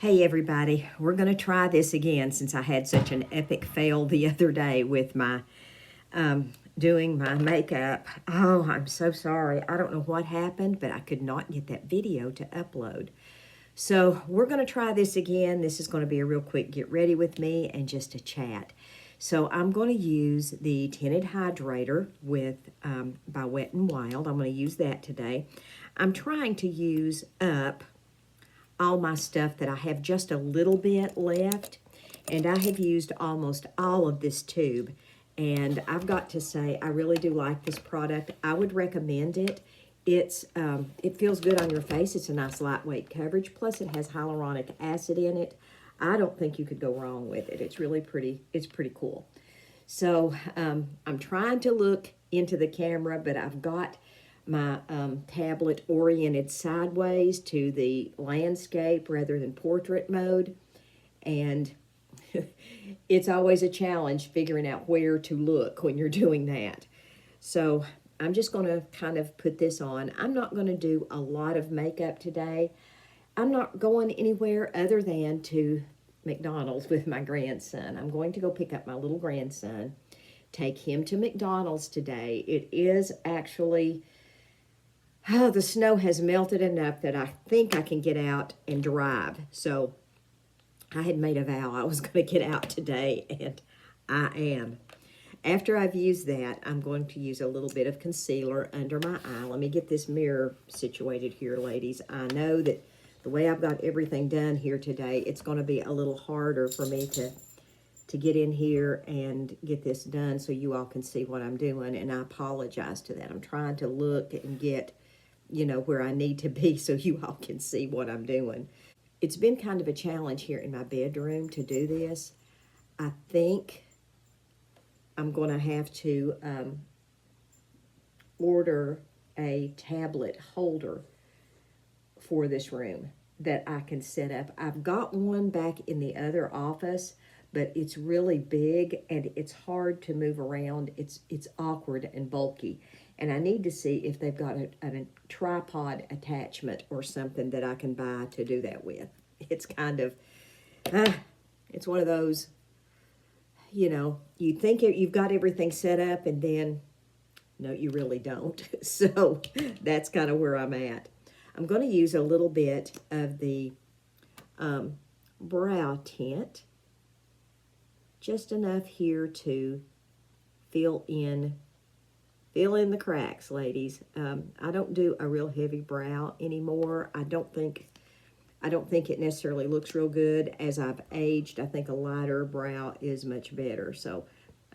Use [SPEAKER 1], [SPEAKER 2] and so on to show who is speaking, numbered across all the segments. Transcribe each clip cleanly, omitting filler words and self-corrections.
[SPEAKER 1] Hey everybody, we're going to try this again since I had such an epic fail the other day with my doing my makeup. Oh, I'm so sorry. I don't know what happened, but I could not get that video to upload. So we're going to try this again. This is going to be a real quick get ready with me and just a chat. So I'm going to use the Tinted Hydrator with by Wet n Wild. I'm going to use that today. I'm trying to use up all my stuff that I have just a little bit left, and I have used almost all of this tube, and I've got to say I really do like this product. I would recommend it. It feels good on your face. It's a nice lightweight coverage, plus it has hyaluronic acid in it. I don't think you could go wrong with it. It's really pretty. It's pretty cool. So I'm trying to look into the camera, but I've got my tablet oriented sideways to the landscape rather than portrait mode, and it's always a challenge figuring out where to look when you're doing that. So I'm just going to kind of put this on. I'm not going to do a lot of makeup today. I'm not going anywhere other than to McDonald's with my grandson. I'm going to go pick up my little grandson, take him to McDonald's today. It is actually the snow has melted enough that I think I can get out and drive. So I had made a vow I was going to get out today, and I am. After I've used that, I'm going to use a little bit of concealer under my eye. Let me get this mirror situated here, ladies. I know that the way I've got everything done here today, it's going to be a little harder for me to get in here and get this done so you all can see what I'm doing, and I apologize to that. I'm trying to look and get where I need to be so you all can see what I'm doing. It's been kind of a challenge here in my bedroom to do this. I think I'm going to have to order a tablet holder for this room that I can set up. I've got one back in the other office, but it's really big and it's hard to move around. It's awkward and bulky. And I need to see if they've got a tripod attachment or something that I can buy to do that with. It's kind of, it's one of those, you think you've got everything set up and then, no, you really don't. So that's kind of where I'm at. I'm going to use a little bit of the brow tint, just enough here to fill in the cracks, ladies. I don't do a real heavy brow anymore. I don't think it necessarily looks real good. As I've aged, I think a lighter brow is much better. So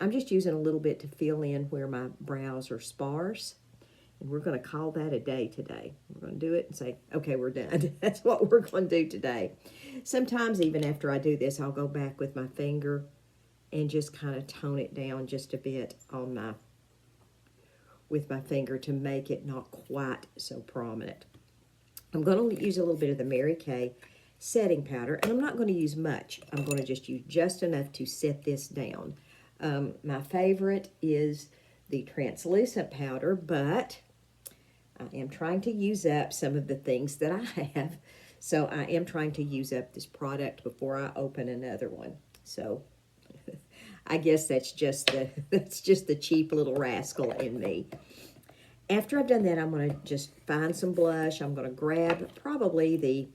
[SPEAKER 1] I'm just using a little bit to fill in where my brows are sparse. And we're going to call that a day today. We're going to do it and say, okay, we're done. That's what we're going to do today. Sometimes even after I do this, I'll go back with my finger and just kind of tone it down just a bit on with my finger to make it not quite so prominent. I'm going to use a little bit of the Mary Kay setting powder, and I'm not going to use much. I'm going to just use just enough to set this down. My favorite is the translucent powder, but I am trying to use up some of the things that I have. So I am trying to use up this product before I open another one. So I guess that's just the cheap little rascal in me. After I've done that, I'm going to just find some blush. I'm going to grab probably the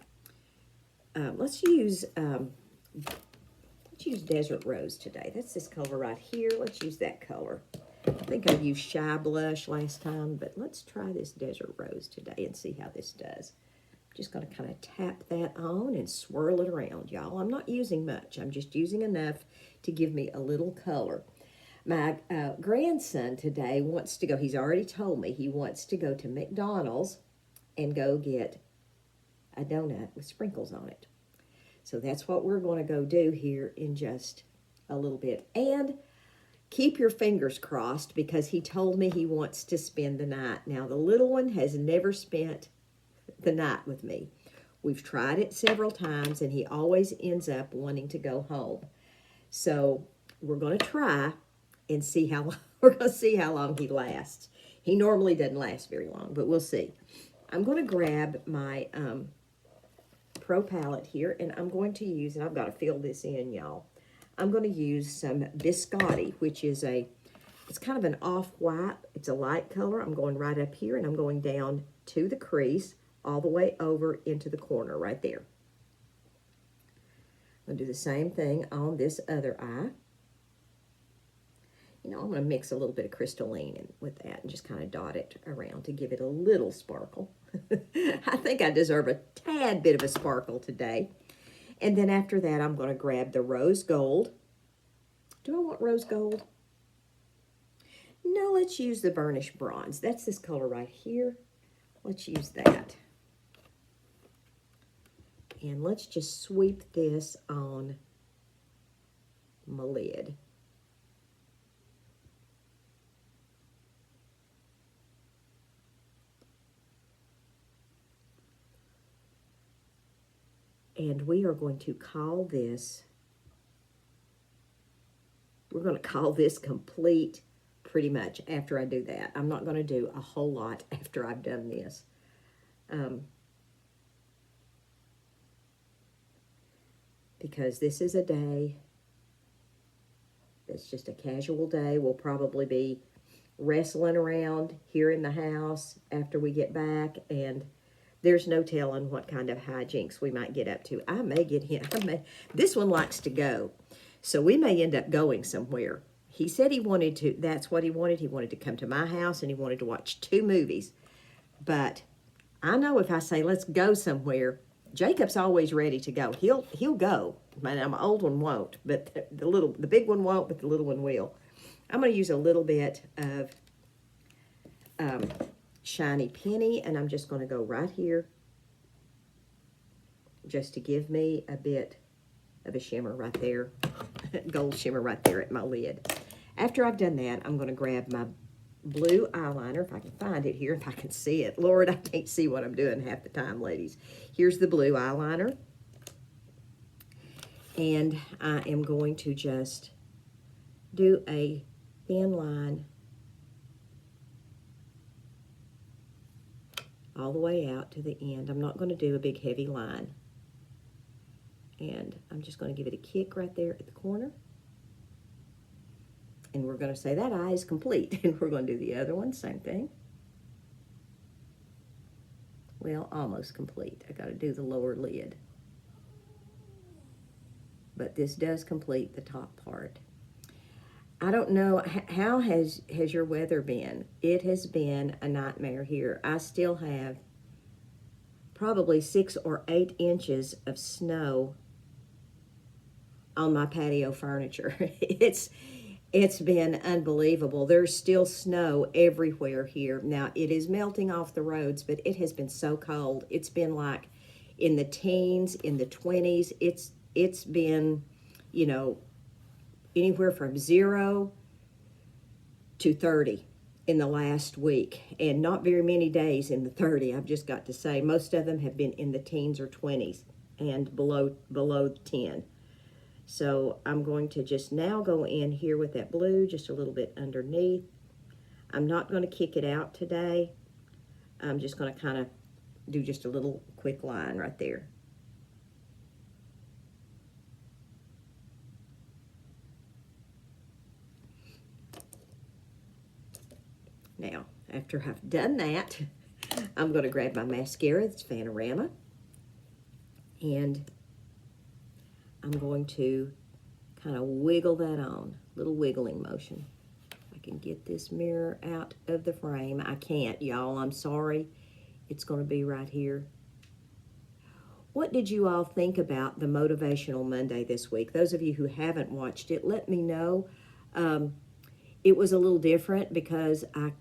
[SPEAKER 1] let's use Desert Rose today. That's this color right here. Let's use that color. I think I used Shy Blush last time, but let's try this Desert Rose today and see how this does. I'm just going to kind of tap that on and swirl it around, y'all. I'm not using much. I'm just using enough to give me a little color. My grandson today wants to go, he's already told me he wants to go to McDonald's and go get a donut with sprinkles on it. So that's what we're going to go do here in just a little bit. And keep your fingers crossed because he told me he wants to spend the night. Now, the little one has never spent the night with me. We've tried it several times, and he always ends up wanting to go home. So we're going to try and see how long, we're going to see how long he lasts. He normally doesn't last very long, but we'll see. I'm going to grab my Pro palette here, and I'm going to use, and I've got to fill this in, y'all. I'm going to use some Biscotti, which is it's kind of an off-white. It's a light color. I'm going right up here, and I'm going down to the crease, all the way over into the corner right there. I'm going to do the same thing on this other eye. You know, I'm going to mix a little bit of crystalline with that and just kind of dot it around to give it a little sparkle. I think I deserve a tad bit of a sparkle today. And then after that, I'm going to grab the rose gold. Do I want rose gold? No, let's use the burnished bronze. That's this color right here. Let's use that. And let's just sweep this on my lid. And we are going to call this, we're going to call this complete pretty much after I do that. I'm not going to do a whole lot after I've done this. Because this is a day, it's just a casual day. We'll probably be wrestling around here in the house after we get back, and there's no telling what kind of hijinks we might get up to. I may get him. This one likes to go, so we may end up going somewhere. He said he wanted to, that's what he wanted. He wanted to come to my house, and he wanted to watch 2 movies. But I know if I say, let's go somewhere, Jacob's always ready to go. He'll go. My old one won't, but the big one won't, but the little one will. I'm going to use a little bit of Shiny Penny, and I'm just going to go right here just to give me a bit of a shimmer right there, gold shimmer right there at my lid. After I've done that, I'm going to grab my blue eyeliner, if I can find it here, if I can see it. Lord, I can't see what I'm doing half the time, ladies. Here's the blue eyeliner. And I am going to just do a thin line all the way out to the end. I'm not going to do a big heavy line. And I'm just going to give it a kick right there at the corner. And we're going to say that eye is complete. And we're going to do the other one, same thing. Well, almost complete. I got to do the lower lid. But this does complete the top part. I don't know, how has your weather been? It has been a nightmare here. I still have probably 6 or 8 inches of snow on my patio furniture. It's been unbelievable. There's still snow everywhere here. Now, it is melting off the roads, but it has been so cold. It's been like in the teens, in the 20s. It's been, you know, anywhere from 0 to 30 in the last week, and not very many days in the 30, I've just got to say. Most of them have been in the teens or 20s and below 10. So I'm going to just now go in here with that blue just a little bit underneath. I'm not going to kick it out today. I'm just going to kind of do just a little quick line right there. Now, after I've done that, I'm going to grab my mascara. It's Panorama. And I'm going to kind of wiggle that on, little wiggling motion. I can get this mirror out of the frame. I can't, y'all. I'm sorry. It's going to be right here. What did you all think about the Motivational Monday this week? Those of you who haven't watched it, let me know. It was a little different because I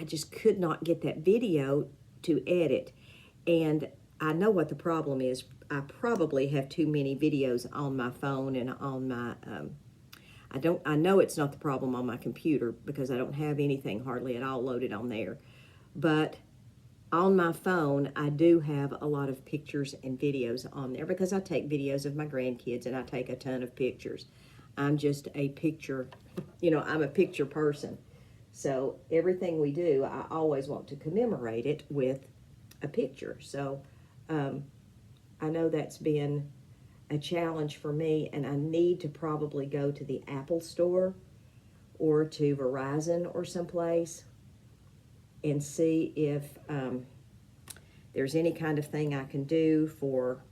[SPEAKER 1] just could not get that video to edit. And I know what the problem is. I probably have too many videos on my phone and on my, I know it's not the problem on my computer because I don't have anything hardly at all loaded on there. But on my phone, I do have a lot of pictures and videos on there because I take videos of my grandkids and I take a ton of pictures. I'm just a picture, you know, I'm a picture person. So everything we do, I always want to commemorate it with a picture. So I know that's been a challenge for me, and I need to probably go to the Apple store or to Verizon or someplace and see if there's any kind of thing I can do for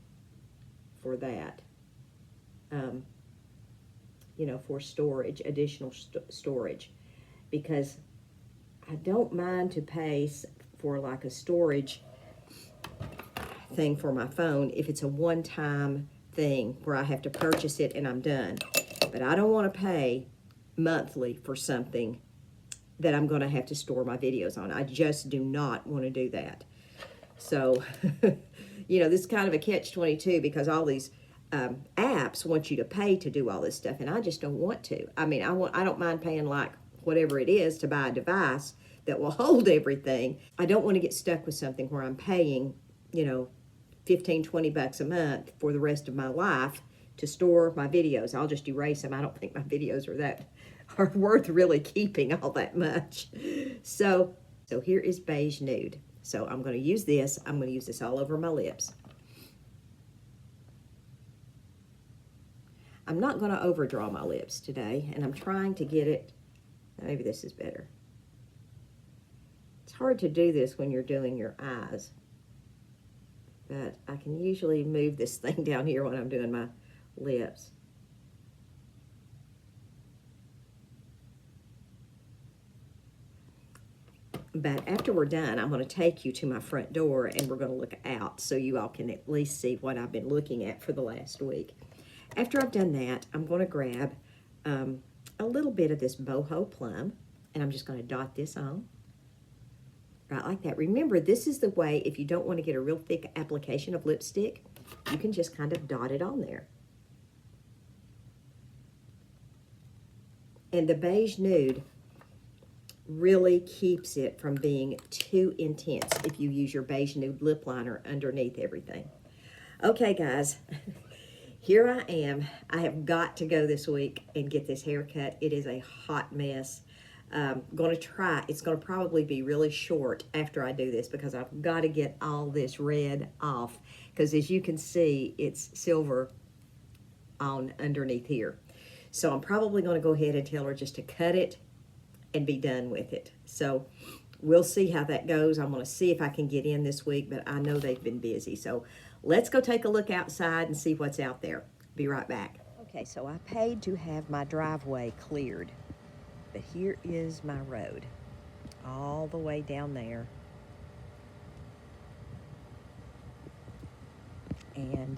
[SPEAKER 1] that. You know, for storage, additional storage, because I don't mind to pay for like a storage thing for my phone if it's a one-time thing where I have to purchase it and I'm done. But I don't want to pay monthly for something that I'm going to have to store my videos on. I just do not want to do that. So, you know, this is kind of a catch-22 because all these apps want you to pay to do all this stuff, and I just don't want to. I mean, I don't mind paying like whatever it is to buy a device that will hold everything. I don't want to get stuck with something where I'm paying, you know, 15, 20 bucks a month for the rest of my life to store my videos. I'll just erase them. I don't think my videos are worth really keeping all that much. So here is Beige Nude. So I'm going to use this. I'm going to use this all over my lips. I'm not going to overdraw my lips today, and I'm trying to get it. Maybe this is better. It's hard to do this when you're doing your eyes, but I can usually move this thing down here when I'm doing my lips. But after we're done, I'm going to take you to my front door, and we're going to look out so you all can at least see what I've been looking at for the last week. After I've done that, I'm going to grab a little bit of this boho plum, and I'm just going to dot this on. Right like that. Remember, this is the way, if you don't want to get a real thick application of lipstick, you can just kind of dot it on there. And the Beige Nude really keeps it from being too intense if you use your Beige Nude lip liner underneath everything. Okay, guys. Here I am. I have got to go this week and get this haircut. It is a hot mess. Going to try. It's going to probably be really short after I do this because I've got to get all this red off. Because as you can see, it's silver on underneath here. So I'm probably going to go ahead and tell her just to cut it and be done with it. So we'll see how that goes. I'm going to see if I can get in this week, but I know they've been busy. So let's go take a look outside and see what's out there. Be right back. Okay, so I paid to have my driveway cleared, but here is my road, all the way down there. And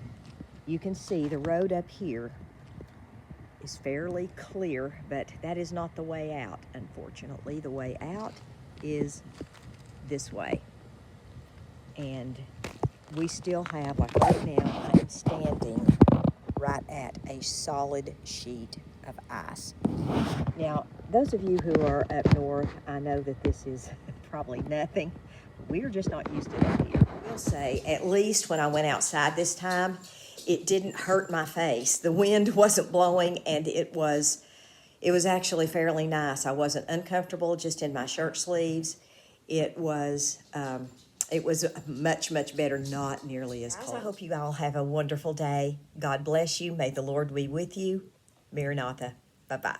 [SPEAKER 1] you can see the road up here is fairly clear, but that is not the way out, unfortunately. The way out is this way. And we still have, like right now, I am standing right at a solid sheet of ice. Now, those of you who are up north, I know that this is probably nothing. We're just not used to that here. I will say, at least when I went outside this time, it didn't hurt my face. The wind wasn't blowing, and it was actually fairly nice. I wasn't uncomfortable just in my shirt sleeves. It was much, much better, not nearly as cold. I hope you all have a wonderful day. God bless you. May the Lord be with you. Maranatha. Bye-bye.